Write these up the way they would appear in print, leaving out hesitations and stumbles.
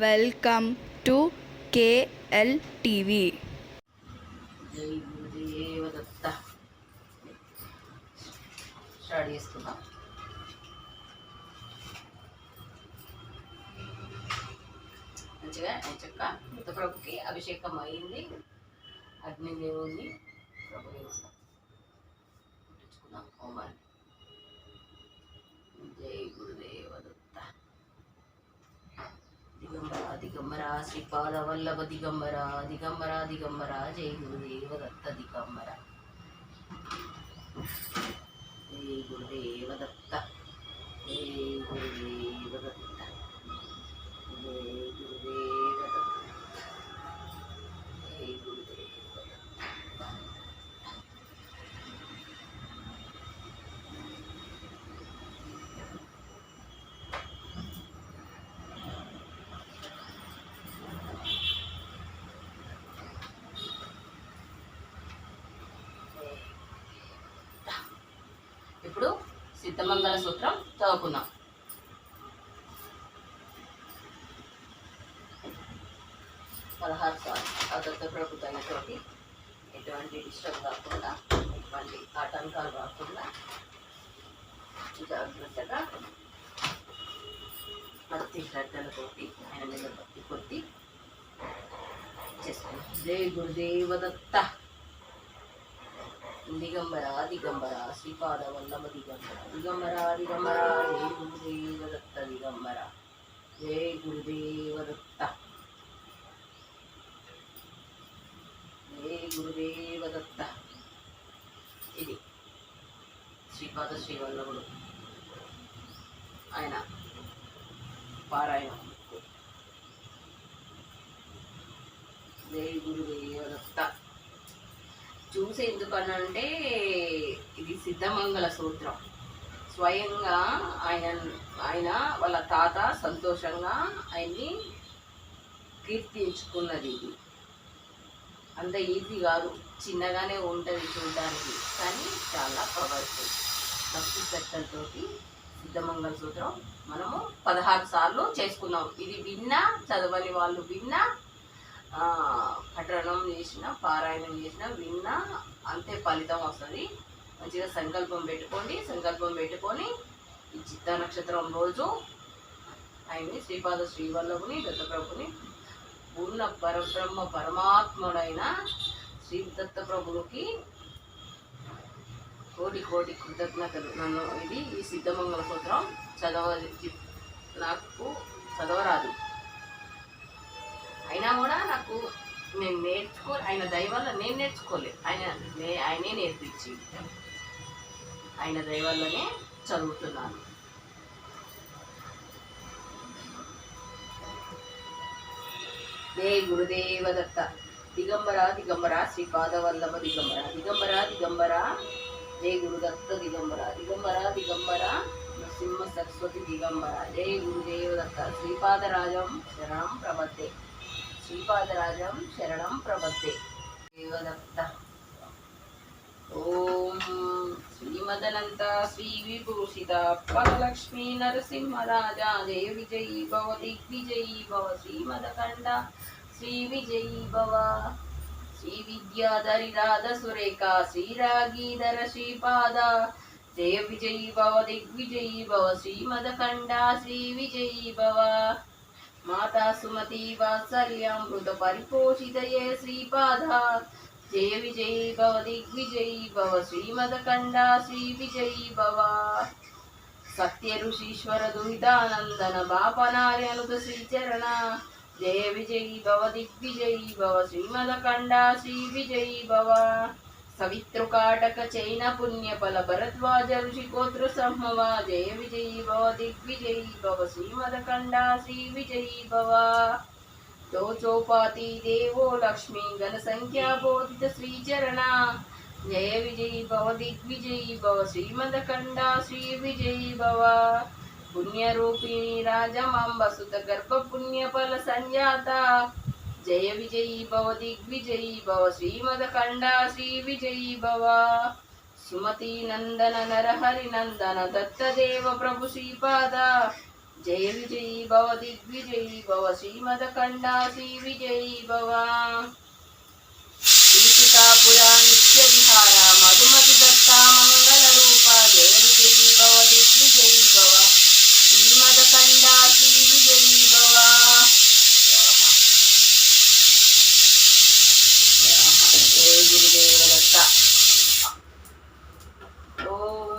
Welcome to KL TV. జై Gurudev Datta. Start చేసుకుందాం. మంచిగా చక్క మృత ప్రభుకి అభిషేకం అయింది. అగ్నిదేవుణ్ణి ప్రభు పుట్టించుకుందాం హోమాన్ని. జై గురుదేవదత్త. దిగంబర దిగంబర శ్రీపాద వల్లభ దిగంబర దిగంబర దిగంబర జై గురుదేవదత్త దిగంబర. జై గురుదేవదత్త. జై గురుదేవదత్త. జై గురుదేవదత్త. జై గురుదేవదత్త. ఇప్పుడు సిద్ధమంగళ సూత్రం చదువుకుందాం. పదహారు సార్లు దత్త ప్రభుత్వాలతోటి ఎటువంటి డిస్టర్బ్ కాకుండా, ఎటువంటి ఆటంకాలు రాకుండా జాగ్రత్తగా భక్తి శ్రద్ధలతోటి ఆయన మీద భక్తి కొద్ది చేసుకున్నాం. జై గురుదేవదత్త. దిగంబర దిగంబర శ్రీపాద వల్లభ దిగంబర దిగంబర దిగంబర జై గురుదేవదత్త దిగంబర. జై గురుదేవదత్త. జై గురుదేవదత్త. ఇది శ్రీపాద శ్రీవల్లభుడు ఆయన పారాయణం. జై గురుదేవదత్త. చూసి ఎందుకనంటే ఇది సిద్ధమంగళ సూత్రం. స్వయంగా ఆయన వాళ్ళ తాత సంతోషంగా ఆయన్ని కీర్తించుకున్నది. ఇది అంత ఈజీ కాదు, చిన్నగానే ఉంటుంది చూడడానికి, కానీ చాలా పవర్ఫుల్. భక్తి శ్రద్ధలతోటి సిద్ధమంగళ సూత్రం మనము 16 సార్లు చేసుకున్నాం. ఇది విన్నా, చదవని వాళ్ళు విన్నా, పఠనం చేసిన, పారాయణం చేసిన, విన్నా అంతే ఫలితం వస్తుంది. మంచిగా సంకల్పం పెట్టుకొని ఈ చిత్తా నక్షత్రం రోజు ఆయన్ని శ్రీపాద శ్రీవల్లభుని దత్తప్రభుని పూర్ణ పరబ్రహ్మ పరమాత్ముడైన శ్రీ దత్తప్రభునికి కోటి కోటి కృతజ్ఞతలు. నన్ను ఈ సిద్ధమంగళ సూత్రం నాకు చదవరాదు, అయినా కూడా నాకు నేను ఆయన దయ వల్ల నేను నేర్చుకోలేదు. ఆయనే నేర్పించి ఆయన దయ వల్లనే చదువుతున్నాను. జై గురుదేవదత్త. దిగంబర దిగంబర శ్రీపాద వల్లభ దిగంబర దిగంబర దిగంబర జై గురుదత్త దిగంబర దిగంబర దిగంబర నృసింహ సరస్వతి దిగంబర. జై గురుదేవదత్త. శ్రీపాదరాజం శరణం ప్రబద్ధే. శ్రీపాదరాజం శరణం ప్రబద్ధే. దేవదత్త. ఓం శ్రీమదనంత శ్రీ విభూషిత పరలక్ష్మీ నరసింహరాజా జయ విజయీ భవ దిగ్విజయీ భవ. శ్రీమదకండ శ్రీ విజయీ భవ. శ్రీ విద్యాధరి రాధ సురేఖ శ్రీరాగీధర శ్రీపాద జయ విజయీ భవ దిగ్విజయీ భవ. శ్రీమదకండ శ్రీ విజయీ భవ. మాతా సుమతి వాత్సల్యామృత పరిపోషితయే శ్రీపాద జయ విజయీ భవ దిగ్విజయీ భవ. శ్రీమదకండ శ్రీ విజయీ భవ. సత్య ఋషీశ్వర దుహితానందన బాపనారి అనుత శ్రీచరణ జయ విజయీ భవ దిగ్విజయీ భవ. శ్రీమదకండ శ్రీ విజయీ భవ. సవితృకాటక చైన పుణ్యఫల భరద్వాజ ఋషికోత్ర సంభవ జయ విజయీ భవ దిగ్విజయీ భవ. శ్రీమదకండ శ్రీ విజయీ భవ. దోచోపాతి దేవో లక్ష్మీ గణ సంఖ్యా బోధిత శ్రీచరణ జయ విజయీ భవ దిగ్విజయీ భవ. శ్రీమదకండ శ్రీ విజయీ భవ. పుణ్యరూపిణి రాజమాంబ సుత గర్భ పుణ్యఫల సంజాత జయ విజయీ భవ దిగ్విజయీ భవ. శ్రీమదకండ శ్రీ విజయీ భవ. సుమతి నందన నరహరి నందన దత్తదేవ ప్రభు శ్రీపాద जय विजयी भव दिग्विजयी भव श्रीमदखंडा श्री विजयी भव पीठिकापुरा नित्य विहारा मधुमति दत्ता मंगल रूपा जय विजयी भव दिग्विजयी भव श्रीमदखंडा श्री विजयी भव जय गुरुदेव दत्त ओम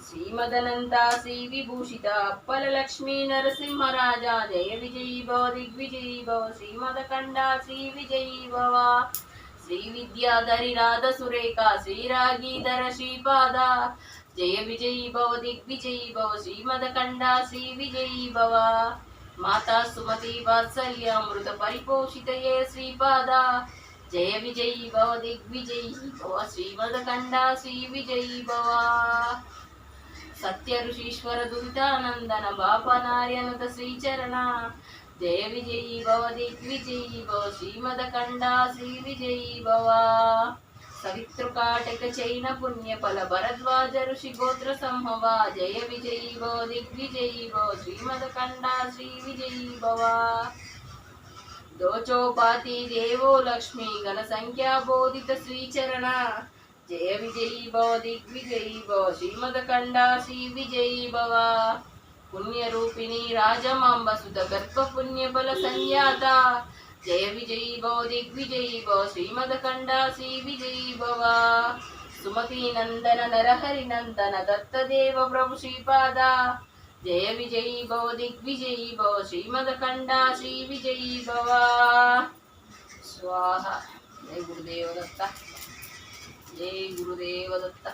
श्रीमदनंता श्री विभूषित अप्पल लक्ष्मी नरसिंहराजा जय विजयी भव दिग्विजयी भव श्रीमदखंडा श्री विजयी भव श्री विद्याधरी नाद सुरेखा श्रीरागीधर श्रीपाद जय विजयी भव दिग्विजयी भव श्रीमदखंडा श्री विजयी भव माता सुमति वात्सल्यामृत परिपोषितये श्रीपाद जय विजयी भव दिग्विजयी भव श्रीमदखंडा श्री विजयी भव सत्य ऋषीश्वर दुरितानंदन बापनार्यनुत श्रीचरण जय विजयी भव दिग्विजयी भव श्रीमदखंडा श्री विजयी भव सवितृकाटक चैन पुण्य फल भरद्वाज ऋषि गोत्र संभव जय विजयी भव दिग्विजयी भव श्रीमदखंडा श्री विजयी भव दोचोपाति देवो लक्ष्मी गण संख्या बोधित श्रीचरण जय विजयी भव दिग्विजयी भव श्रीमदखंडा श्री विजयी भव पुण्य रूपिणी राजमांब सुत गर्भ पुण्य बल संजाता जय विजयी भव दिग्विजयी भव श्रीमदखंडा श्री विजयी भव सुमति नंदन नरहरि नंदन दत्तदेव प्रभु श्रीपाद जय विजयी भव दिग्विजयी भव श्रीमदखंडा श्री विजयी भव स्वाहा जय गुरुदेव दत्त जय गुरुदेव दत्त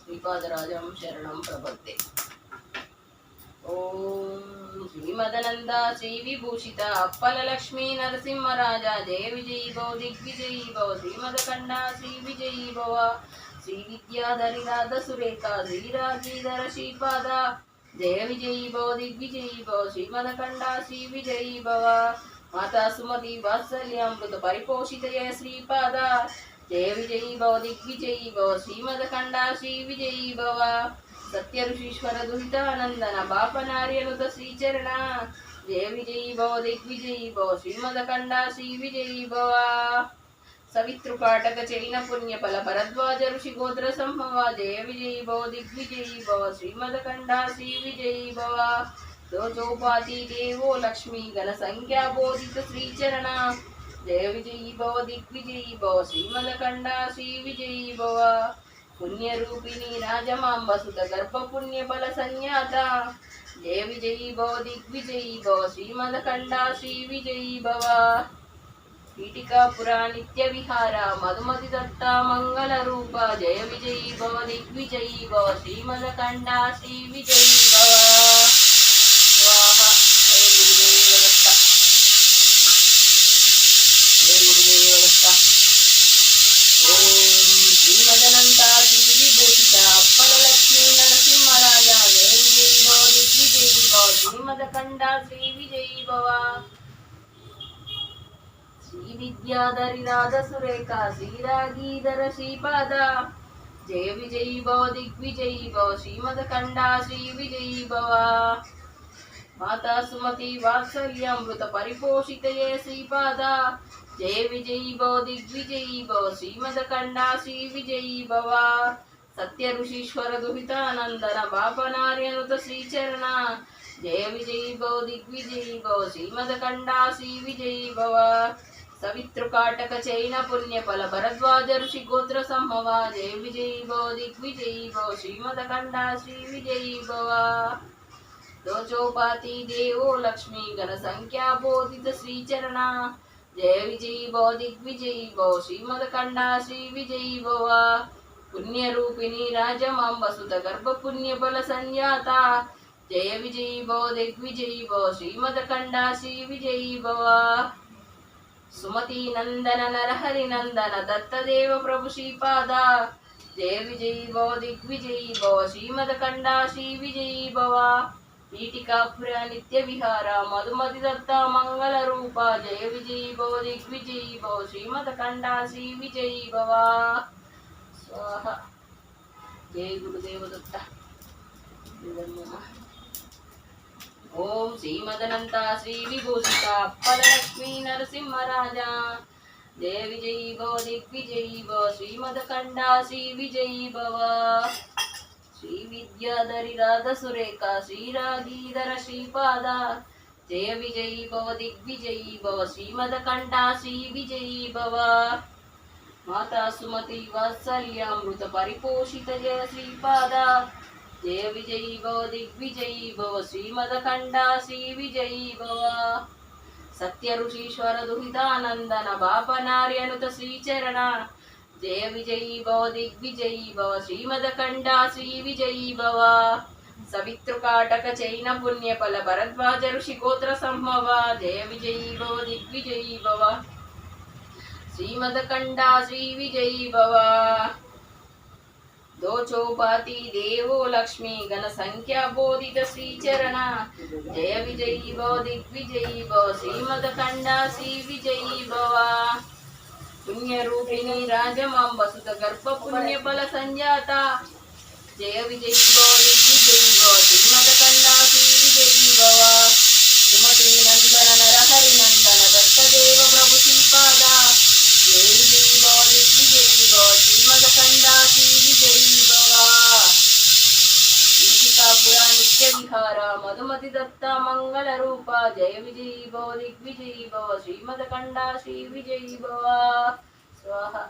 श्रीपादराजं शरणं प्रपद्ये ओम श्रीमदनंदा श्री विभूषित अप्पल लक्ष्मी नरसिंहराजा जय विजयी भव दिग्विजयी भव श्रीमदखंडा श्री विजयी भव श्री विद्याधरी नाद सुरेखा श्रीरागीधर श्रीपाद जय विजयी भव दिग्विजयी भव श्रीमदखंडा श्री विजयी भव माता सुमति वात्सल्यामृत परिपोषितये श्रीपाद जय विजयी भव दिग्विजयी भव श्रीमदखंडा श्री विजयी भव सत्य ऋषीश्वर दुहितानंदन बापनार्यनुत श्रीचरण जय विजयी भव दिग्विजयी भव श्रीमदखंडा श्री विजयी भव सवितृकाटक चैन पुण्य फल भरद्वाज ऋषि गोत्र संभव जय विजयी भव दिग्विजयी भव श्रीमदखंडा श्री विजयी भव दोचोपाति देवो लक्ष्मी गण संख्या बोधित श्रीचरण जय विजयी भव दिग्विजयी भव श्रीमदखंडा श्री विजयी भव पुण्य रूपिणी राजमांब सुत गर्भ पुण्य बल संजाता जय विजयी भव दिग्विजयी भव श्रीमदखंडा श्री विजयी भव पीठिकापुरा नित्य विहारा मधुमति दत्ता मंगल रूपा जय विजयी भव दिग्विजयी भव श्रीमदखंडा श्री विजयी भव स्वाहा जय गुरुदेव दत्त जय गुरुदेव दत्त ओम श्रीमदनंता श्री विभूषित अप्पल लक्ष्मी नरसिंहराजा जय विजयी भव दिग्विजयी भव श्रीमदखंडा श्री विजयी भव श्री विद्याधरी नाद सुरेखा श्रीरागीधर श्रीपाद जय विजयी भव दिग्विजयी भव श्रीमदखंडा श्री विजयी भव माता सुमति वात्सल्यामृत परिपोषितये श्रीपाद जय विजयी भव दिग्विजयी भव श्रीमदखंडा श्री विजयी भव सत्य ऋषीश्वर दुहितानंदन बापनार्यनुत श्रीचरण जय विजयी भव दिग्विजयी भव श्रीमदखंडा श्री विजयी भव सवितृकाटक चैन पुण्य फल भरद्वाज ऋषि गोत्र संभव जय विजयी भव दिग्विजयी भव श्रीमदखंडा श्री विजयी भव दोचोपाति देवो लक्ष्मी गण संख्या बोधित श्रीचरण जय विजयी भव दिग्विजयी भव श्रीमदखंडा श्री विजयी भव पुण्य रूपिणी राजमांब सुत गर्भ पुण्य बल संजाता जय विजयी भव दिग्विजयी भव श्रीमदखंडा श्री विजयी भव सुमति नंदन नरहरि नंदन दत्तदेव प्रभु श्रीपाद जय विजयी भव दिग्विजयी भव श्रीमदखंडा श्री विजयी भव पीठिकापुरा नित्य विहारा मधुमति दत्ता मंगल रूपा जय विजयी भव दिग्विजयी भव श्रीमदखंडा श्री विजयी भव स्वाहा जय गुरुदेव दत्त ओम श्रीमदनंत श्री विभूषित अप्पलक्ष्मी नरसिंहराजा जय विजयी भव दिग्विजयी भव श्रीमदखंडा श्री विजयी भव श्री विद्याधरी राधा सुरेखा श्रीरागीधर श्रीपाद जय विजयी भव दिग्विजयी भव श्रीमदखंडा श्री विजयी भव माता सुमति वात्सल्यामृत परिपोषित जय श्रीपाद जय विजयी भव दिग्विजयी भव श्रीमदखंडा श्री विजयी भव सत्य ऋषीश्वर दुहितानंदन बापनार्यनुत श्रीचरण जय विजयी भव दिग्विजयी भव श्रीमदखंडा श्री विजयी भव सवितृकाटक चैन पुण्यफल भरद्वाज ऋषिगोत्र संभव जय विजयी भव दिग्विजयी भव श्रीमदखंडा श्री विजयी भव दो चौपाती देवो लक्ष्मी गण संख्या बोधित श्रीचरण जय विजयी भव दिग्विजयी भव श्रीमदखंडा श्री विजयी भव पुण्य रूपिणी राजमांब सुत गर्भ पुण्य फल संजाता जय विजयी भव दिग्विजयी भव श्रीमदखंडा श्री विजयी भव सुमति नंदन नरहरि नंदन दत्तदेव प्रभु श्रीपादा जय विजयी भव दिग्विजयी भव श्रीमदखंडा श्री विजयी भव पीठिकापुरा नित्य विहार मधुमति दत्ता मंगल रूप जय विजयी भव दिग्विजयी भव श्रीमदखंडा श्री विजयी भव स्वाहा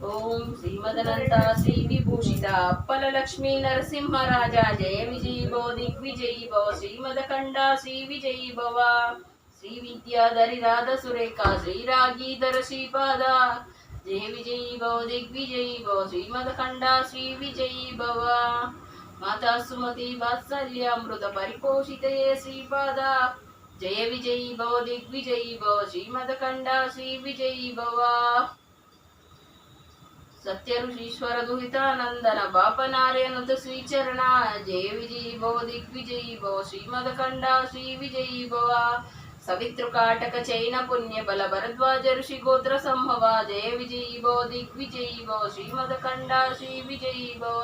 ओम श्रीमदनंत श्री विभूषित अप्पलक्ष्मी नरसिंहराजा जय विजयी भव दिग्विजयी भव श्रीमदखंडा श्री विजयी भव श्री विद्याधरी राधा सुरेखा श्रीरागीधर श्रीपाद जय विजयी भव दिग्विजयी भव श्रीमदखंडा श्री विजयी भव माता सुमति वात्सल्यामृत परिपोषित ये श्रीपाद जय विजयी भव दिग्विजयी भव श्रीमदखंडा श्री विजयी भव सत्य ऋषीश्वर दुहितानंदन बापनार्यनुत श्रीचरण जय विजयी भव दिग्विजयी भव श्रीमदखंडा श्री विजयी भव सवितृकाटक चैन पुण्यफल भरद्वाज ऋषिगोत्र संभव जय विजयी भव दिग्विजयी भव श्रीमदखंडा श्री विजयी भव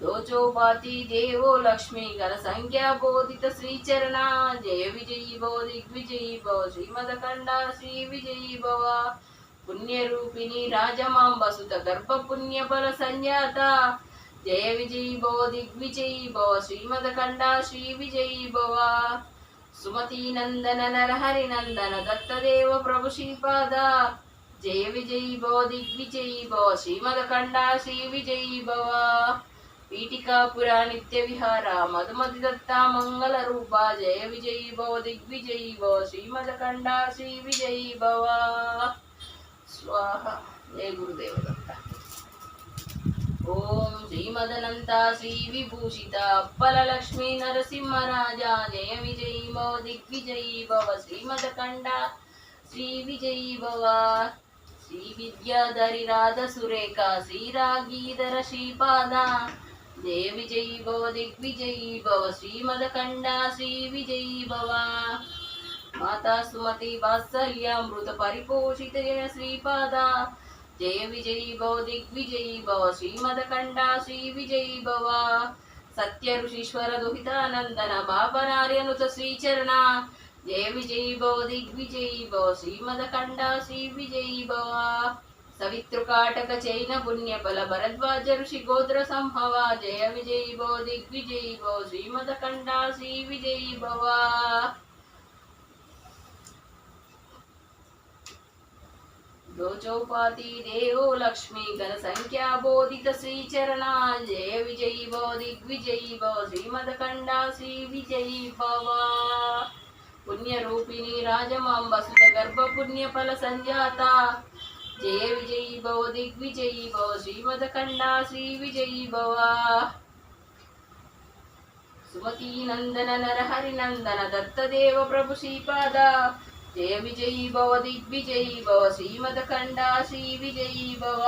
दो चौपाती देवो लक्ष्मी गण संख्या बोधित श्रीचरण जय विजयी भव दिग्विजयी भव श्रीमदखंडा श्री विजयी भव पुण्य रूपिणी राजमांब सुत गर्भ पुण्य फल संजाता जय विजयी भव दिग्विजयी भव श्रीमदखंडा श्री विजयी भव सुमति नंदन नरहरि नंदन दत्तदेव प्रभु श्रीपाद जय विजयी भव दिग्विजयी भव श्रीमदखंडा श्री विजयी भव पीठिकापुरा नित्य विहार मधुमति दत्ता मंगल रूप जय विजयी भव दिग्विजयी भव श्रीमदखंडा श्री विजयी भव स्वाहा जय गुरुदेव दत्ता ओम श्रीमदनंत श्री विभूषित अप्पलक्ष्मी नरसिंहराजा जय विजयी भव दिग्विजयी भव श्रीमदखंडा श्री विजयी भव श्री विद्याधरी राधा सुरेखा श्रीरागीधर श्रीपाद जय विजयी भव दिग्विजयी भव श्रीमदखंडा श्री विजयी भव माता सुमति वात्सल्यामृत परिपोषित जय श्रीपाद जय विजयी भव दिग्विजयी भव श्रीमदखंडा श्री विजयी भव सत्य ऋषीश्वर दुहितानंदन बापनार्यनुत श्रीचरण जय विजयी भव दिग्विजयी भव श्रीमदखंडा श्री विजयी भव सवितृकाटक चैन पुण्यफल भरद्वाज ऋषिगोत्र संभव जय विजयी भव दिग्विजयी भव श्रीमदखंडा श्री विजयी भव दो चौपाती देवो लक्ष्मी गण संख्या बोधित श्रीचरण जय विजयी भव दिग्विजयी भव श्रीमदखंडा श्री विजयी भव पुण्य रूपिणी राजमांब सुत गर्भ पुण्य फल संजाता जय विजयी भव दिग्विजयी भव श्रीमदखंडा श्री विजयी भव सुमति नंदन नरहरि नंदन दत्तदेव प्रभु श्रीपाद जय विजयी भव दिग्विजयी भव श्रीमदखंडा श्री विजयी भव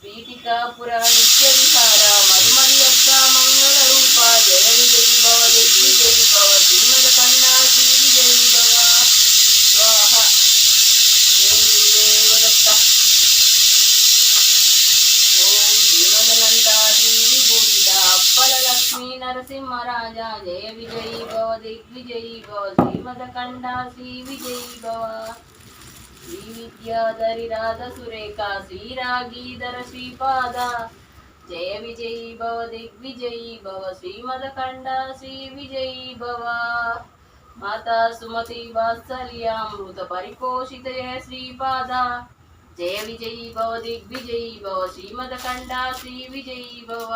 पीठिकापुरा नित्य विहार मधुमति दत्ता मंगल रूप जय विजयी भव दिग्विजयी भव श्रीमदखंडा श्री विजयी भव स्वाहा जय गुरुदेव दत्ता ओम श्रीमदनंत श्री विभूषित अप्पलक्ष्मी నరసింహరాజా జయ విజయీ భవ దిగ్విజయీ భవ శ్రీమదకండ శ్రీ విజయీ భవ శ్రీ విద్యాధరి రాధ సురేఖ శ్రీరాగీధర శ్రీపాద జయ విజయీ భవ దిగ్విజయీ భవ శ్రీమదకండ శ్రీ విజయీ భవ మాతా సుమతి వాత్సల్యామృత పరిపోషిత జయ శ్రీపాద జయ విజయీ భవ దిగ్విజయీ భవ శ్రీమదకండ శ్రీ విజయీ భవ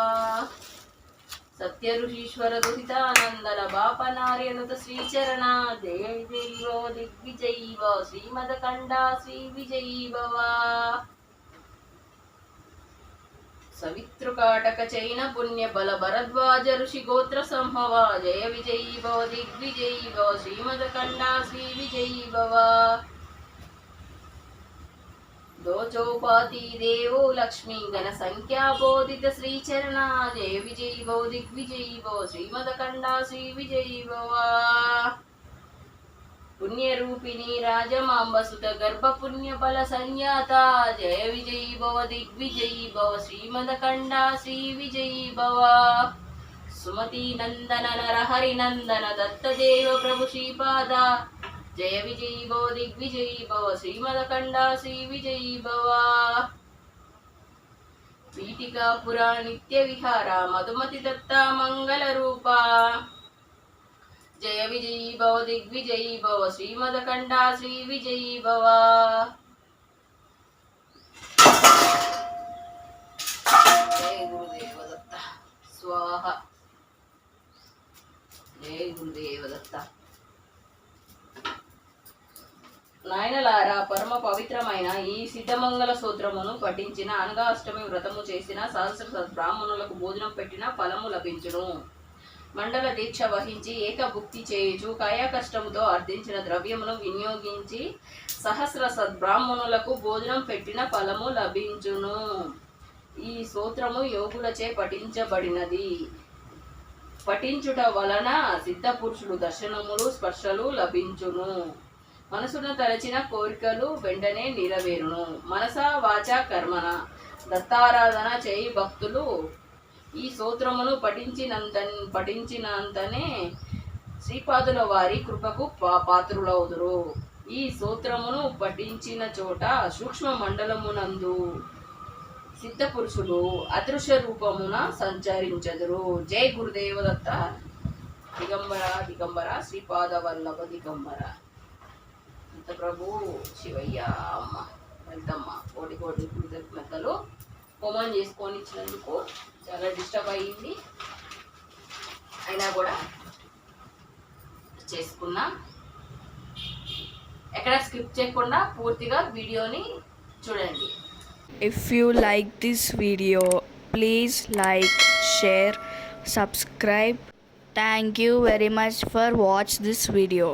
సత్య ఋషీశ్వర దుహితానందన బాపనార్యనుత శ్రీచరణ జయ విజయీ భవ దిగ్విజయీ భవ శ్రీమదకండ శ్రీ విజయీ భవ సవితృకాటక చైన పుణ్య బల భరద్వాజ ఋషి గోత్ర సంభవ జయ విజయీ భవ దిగ్విజయీ భవ శ్రీమదకండ శ్రీ విజయీ భవ దోచోపాతి దేవో లక్ష్మీ గణ సంఖ్యా బోధిత శ్రీచరణ జయ విజయీ భవ దిగ్విజయీ భవ శ్రీమదకండ శ్రీ విజయీ భవ పుణ్యరూపిణి రాజమాంబసుత గర్భ పుణ్య బల సంజాత జయ విజయీ భవ దిగ్విజయీ భవ శ్రీమదకండ శ్రీ విజయీ భవ సుమతి నందన నరహరి నందన దత్తదేవ ప్రభు శ్రీపాద జయ విజయీ భవ దిగ్విజయీ భవ శ్రీమదకండ శ్రీ విజయీ భవ పీఠికాపురా నిత్య విహార మధుమతి దత్త మంగళ రూప జయ విజయీ భవ దిగ్విజయీ భవ శ్రీమదకండ శ్రీ విజయీ భవ జయ గురుదేవదత్త స్వాహ జయ గురుదేవదత్త నాయనలారా పరమ పవిత్రమైన ఈ సిద్ధమంగళ సూత్రమును పఠించిన అనగాష్టమి వ్రతము చేసిన సహస్ర సద్బ్రాహ్మణులకు భోజనం పెట్టిన ఫలము లభించును. మండల దీక్ష వహించి ఏకభుక్తి చేయుచు కాయ కష్టముతో అర్థించిన ద్రవ్యమును వినియోగించి సహస్ర సద్బ్రాహ్మణులకు భోజనం పెట్టిన ఫలము లభించును. ఈ సూత్రము యోగులచే పఠించబడినది. పఠించుట వలన సిద్ధపురుషులు దర్శనములు స్పర్శలు లభించును. మనసును తలచిన కోరికలు వెంటనే నెరవేరును. మనస వాచ కర్మన దత్తారాధన చేయి భక్తులు ఈ సూత్రమును పఠించినంతనే శ్రీపాదుల వారి కృపకు పాత్రులవుదురు. ఈ సూత్రమును పఠించిన చోట సూక్ష్మ మండలమునందు సిద్ధపురుషులు అదృశ్య రూపమున సంచరించదురు. జై గురుదేవదత్త. దిగంబర దిగంబర శ్రీపాద వల్లభ దిగంబర. ప్రభు శివయ్య అమ్మ వెళ్తమ్మ కోటి కోటి కృతజ్ఞతలు. హోమం చేసుకొని ఇచ్చినందుకు చాలా డిస్టర్బ్ అయ్యింది, అయినా కూడా చేసుకున్నా. ఎక్కడ స్కిప్ చేయకుండా పూర్తిగా వీడియోని చూడండి. If you like this video, please like, share, subscribe. Thank you very much for watch this video.